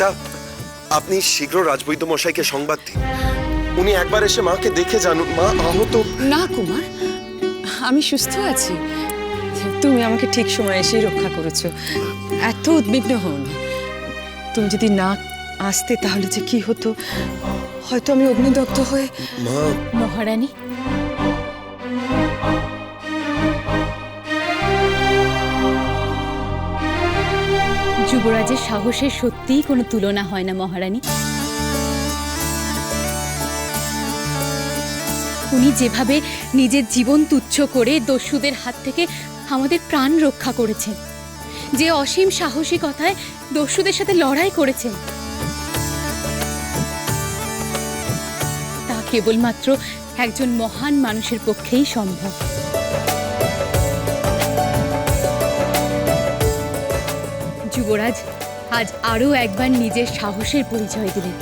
পিতা, আপনি শীঘ্র রাজবৈদ্য মশাইকে সংবাদ দিন। উনি একবার এসে মাকে দেখে জানুন। মা আহত। না কুমার, আমি সুস্থ আছি। তুমি আমাকে ঠিক সময় এসেই রক্ষা করেছো। এত উদ্বিগ্ন হও না। তুমি যদি না আসতে তাহলে যে কি হতো, হয়তো আমি অগ্নিদগ্ধ হয়ে। মা। মহারানী, যুবরাজের সাহসের সত্যিই কোনো তুলনা হয় না মহারানী। উনি যেভাবে নিজের জীবন তুচ্ছ করে দস্যুদের হাত থেকে আমাদের প্রাণ রক্ষা করেছেন, যে অসীম সাহসিকতায় দস্যুদের সাথে লড়াই করেছেন, তা কেবলমাত্র একজন মহান মানুষের পক্ষেই সম্ভব। যুবরাজ আজ আরও একবার নিজের সাহসের পরিচয় দিলেন,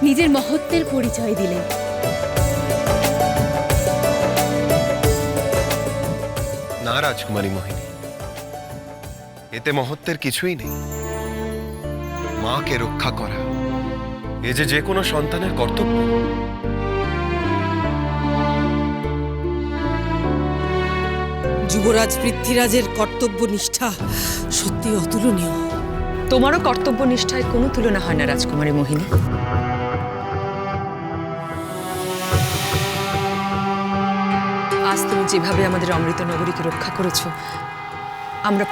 নিজের মহত্বের পরিচয় দিলেন। না রাজকুমারী মোহিনী, এতে মহত্বের কিছুই নেই। মাকে রক্ষা করা এ যে কোনো সন্তানের কর্তব্য। যুবরাজ পৃথ্বীরাজের কর্তব্য নিষ্ঠা সত্যি অতুলনীয়। তোমারও কর্তব্য নিষ্ঠায় কোনো তুলনা হয় না রাজকুমারী মোহিনী। আজ তুমি যেভাবে আমাদের অমৃত নগরীকে রক্ষা করেছো, আমরা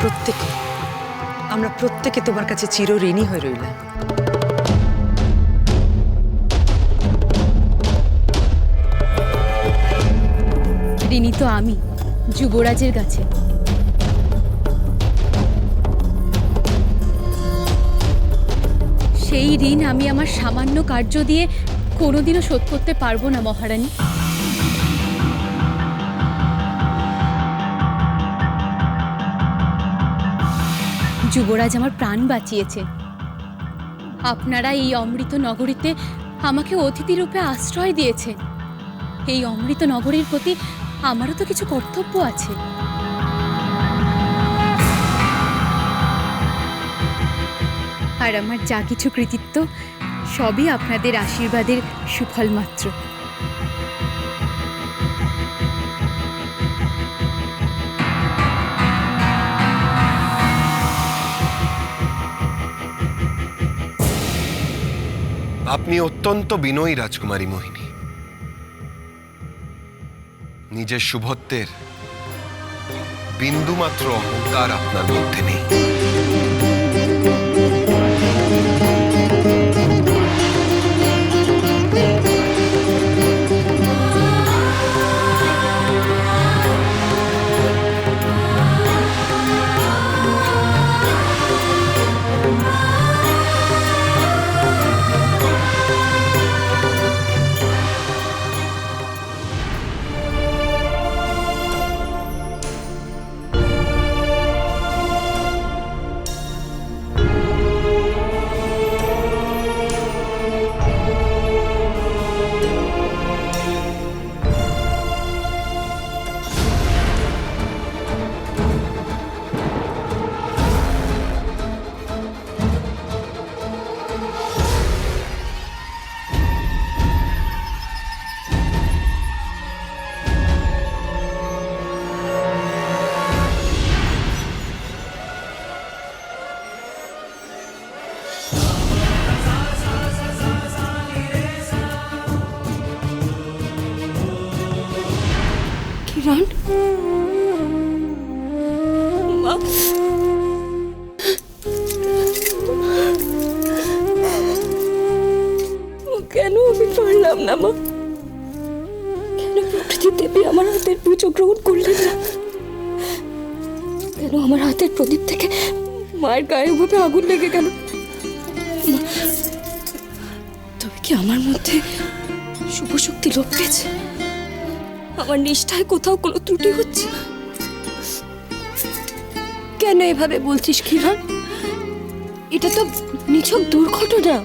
প্রত্যেকে তোমার কাছে চিরঋণী হয়ে রইলাম। ঋণী তো আমি যুবরাজের কাছে। সেই ঋণ আমি আমার সামান্য কার্য দিয়ে কোনোদিনও শোধ করতে পারবো না মহারানী। যুবরাজ আমার প্রাণ বাঁচিয়েছে। আপনারা এই অমৃত নগরীতে আমাকে অতিথি রূপে আশ্রয় দিয়েছে। এই অমৃত নগরীর প্রতি আমারও তো কিছু কর্তব্য আছে। আর আমার যা কিছু কৃতিত্ব সবই আপনাদের আশীর্বাদের সুফল মাত্র। আপনি অত্যন্ত বিনয়ী রাজকুমারী মোহিনী। নিজের শুভত্বের বিন্দুমাত্র অহংকার আপনার মধ্যে নেই। কিরণ, মা, কেন আমি পারলাম না মা? কেন প্রকৃতি দেবী আমার হাতের পুজো গ্রহণ করলেন না? কেন আমার হাতের প্রদীপ থেকে মায়ের গায়ে ওভাবে আগুন লেগে গেল? তবে কি আমার মধ্যে শুভ শক্তি লোপ পেয়েছে? আমার নিষ্ঠায় কোথাও কোনো ত্রুটি হচ্ছে? কেন এভাবে বলছিস কিরণ? এটা তো নিছক দুর্ঘটনা।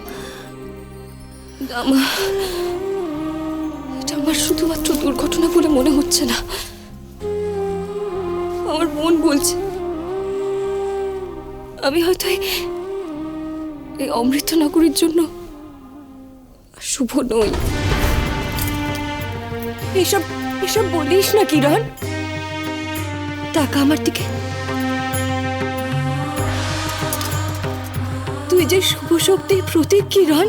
এটা আমার শুধুমাত্র দুর্ঘটনা বলে মনে হচ্ছে না। আমার মন বলছে আমি হয়তো এই অমৃতনগরীর জন্য শুভ নই। এসব এসব বলিস না কিরণ। টাকা আমার দিকে, তুই যে শুভ শক্তির প্রতীক কিরণ।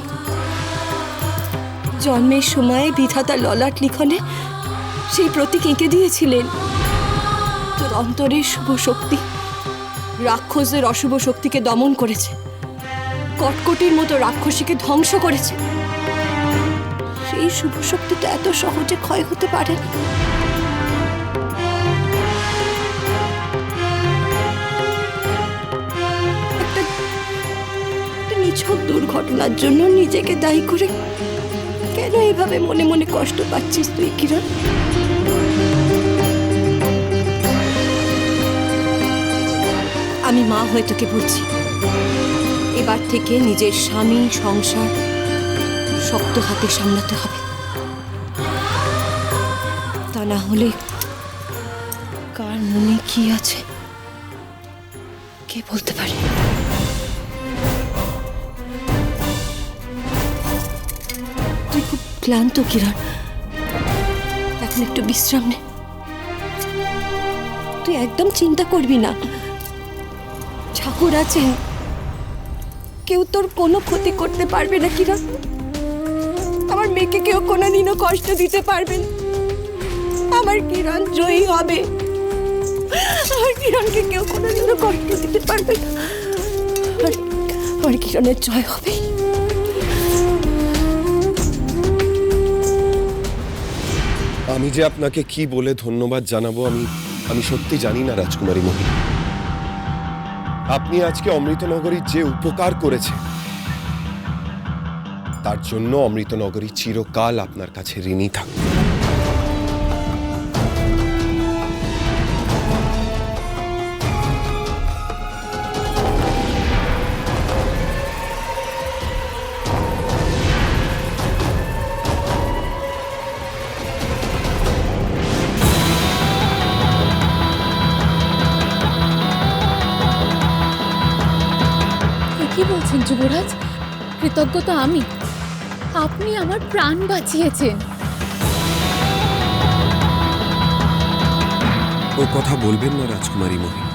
জন্মের সময় বিধাতা ললাট লিখনে সেই প্রতীক এঁকে দিয়েছিলেন। তোর অন্তরের শুভ শক্তি রাক্ষসদের অশুভ শক্তিকে দমন করেছে, কটকটির মতো রাক্ষসীকে ধ্বংস করেছে। সেই শুভ শক্তিটা এত সহজে ক্ষয় হতে পারে না। একটা নিছক দুর্ঘটনার জন্য নিজেকে দায়ী করে কেন এইভাবে মনে মনে কষ্ট পাচ্ছিস তুই কিরণ? আমি মা হয়ে তোকে বলছি, এবার থেকে নিজের স্বামী সংসার শক্ত হাতে সামলাতে হবে। তা না হলে কার মনে কি আছে কে বলতে পারে। তুই খুব ক্লান্ত কিরণ, এখন একটু বিশ্রাম নে। তুই একদম চিন্তা করবি না, ঠাকুর আছেন, কেউ তোর কোনো ক্ষতি করতে পারবে না কিরণ। আমার মেয়েকে কেউ কোনোদিনও কষ্ট দিতে পারবে না। আমার কিরণ জয়ী হবে, আমার কিরণকে কেউ কোনোদিনও কষ্ট দিতে পারবে না। আমার কিরণের জয় হবে। আমি যে আপনাকে কি বলে ধন্যবাদ জানাবো আমি সত্যি জানি না রাজকুমারী মোহিনী। আপনি আজকে অমৃতনগরীর যে উপকার করেছে তার জন্য অমৃতনগরী চিরকাল আপনার কাছে ঋণী থাকবে। কি বলছেন যুবরাজ? কৃতজ্ঞ তো আমি, আপনি আমার প্রাণ বাঁচিয়েছেন। ও কথা বলবেন না রাজকুমারী মোহিনী।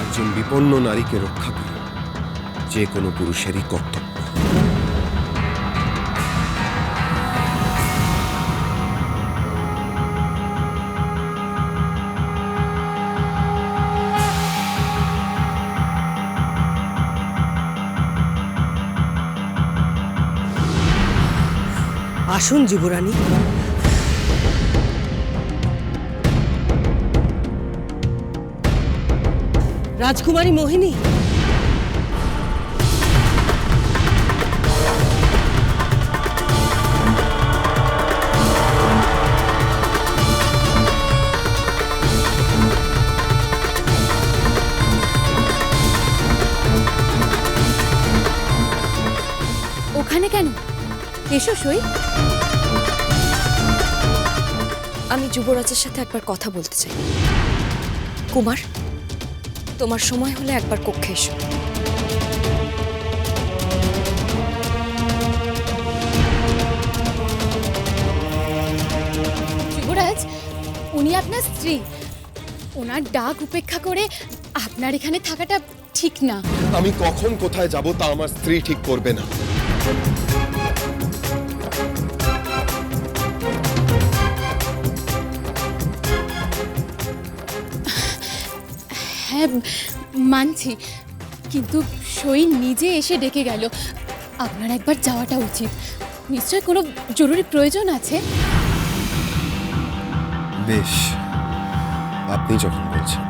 একজন বিপন্ন নারীকে রক্ষা করা যে কোনো পুরুষেরই কর্তব্য। আসুন যুবরানী। রাজকুমারী মোহিনী, ওখানে কেন? এসো সই। আমি যুবরাজের সাথে একবার কথা বলতে চাই। কুমার, তোমার সময় হলে একবার কক্ষে এসো। যুবরাজ, উনি আপনার স্ত্রী, ওনার ডাক উপেক্ষা করে আপনার এখানে থাকাটা ঠিক না। আমি কখন কোথায় যাব তা আমার স্ত্রী ঠিক করবে না। হ্যাঁ মানছি, কিন্তু সই নিজে এসে ডেকে গেল। আপনার একবার যাওয়াটা উচিত। নিশ্চয় কোনো জরুরি প্রয়োজন আছে। বেশ, আপনি যখন বলছেন।